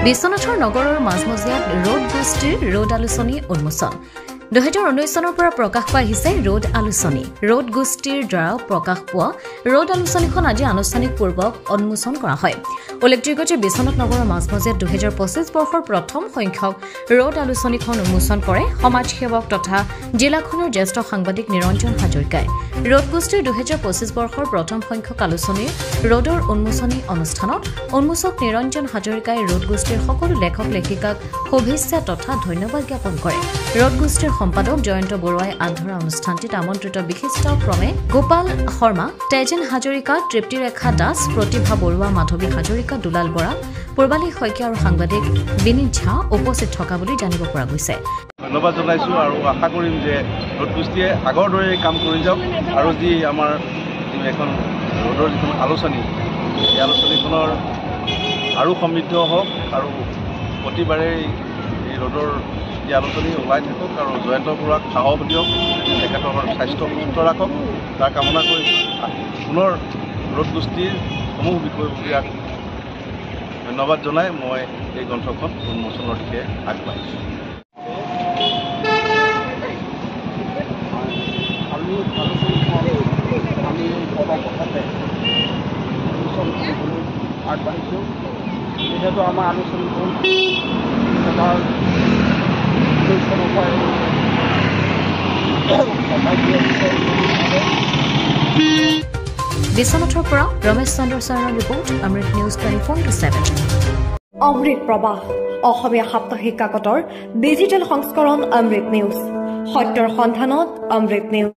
বিশ্বনাথৰ নগৰৰ মাজমজিয়াত ৰোড গোষ্ঠীৰ ৰোড আলোচনী উন্মোচন 2019 চনৰ পৰা প্ৰকাশ পাই আহিছে ৰোড আলোচনী ৰোড গোষ্ঠীৰ দ্বাৰা প্ৰকাশ পোৱা ৰোড আলোচনীখন আজি আনুষ্ঠানিকপূৰ্বক উন্মোচন কৰা হয় উল্লেখযোগ্য যে বিশ্বনাথ নগৰৰ মাজমজিয়াত 2025 বৰ্ষৰ প্ৰথম সংখ্যক ৰোড আলোচনীখন উন্মোচন কৰে সমাজসেৱক তথা জিলাখনৰ জ্যেষ্ঠ সাংবাদিক নিৰঞ্জন হাজৰিকাই ৰোড গোষ্ঠীৰ 2025 বৰ্ষৰ প্ৰথম সংখ্যক আলোচনীৰ ৰোডৰ উন্মোচনী অনুষ্ঠানত উন্মোচক নিৰঞ্জন হাজৰিকাই ৰোড গোষ্ঠীৰ সকলো লেখক লেখিকাক শুভেচ্ছা তথা ধন্যবাদ জ্ঞাপন কৰে ৰোড গোষ্ঠীৰ সম্পাদক জয়ন্ত বৰুৱাই আধৰা অনুষ্ঠানটিত আমন্ত্ৰিত বিশিষ্ট ক্ৰমে গোপাল শৰ্মা তেজেন হাজৰিকা তৃপ্তিৰেখা দাস প্ৰতিভা বৰুৱা মাধৱী হাজৰিকা দুলাল বৰা পূৰ্বালী শইকীয়া আৰু সাংবাদিক বিনীত ঝা উপস্থিত থকা বুলি জানিব পৰা গৈছে ধন্যবাদ জনাইছো আৰু আশা কৰিম যে ৰোড গোষ্ঠীয়ে আগৰ দৰে কাম কৰি যাওক আৰু যি আমাৰ এখন ৰোডৰ যিখন আলোচনী এই আলোচনীখনৰ আৰু সমৃদ্ধ হওক আৰু প্ৰতিবাৰে এই ৰোডৰ এই আলোচনী ওলাই থাকক আৰু জয়ন্ত বৰুৱাক সাহস দিয়ক তেখেতৰ স্বাস্থ্য সুস্থ ৰাখক তাৰ কামনা কৰি পুনৰ ৰোড গোষ্ঠীৰ সমূহ বিষয়ববীয়াক ধন্যবাদ জনাই মই এই গ্ৰন্থখন উন্মোচনৰ দিশে আগবাঢ়িছোঁ আমি পদপথতে আগবাঢ়িছোঁ যিহেতু আমাৰ আলোচনীখন বিশ্বনাথৰ পৰা ৰমেশ চন্দ্ৰ শৰ্মাৰ ৰিপৰ্ট অমৃত নিউজ 24/7 অমৃত প্ৰবাহ অসমীয়া সাপ্তাহিক কাকতৰ ডিজিটেল সংস্কৰণ অমৃত নিউজ সত্যৰ সন্ধানত অমৃত নিউজ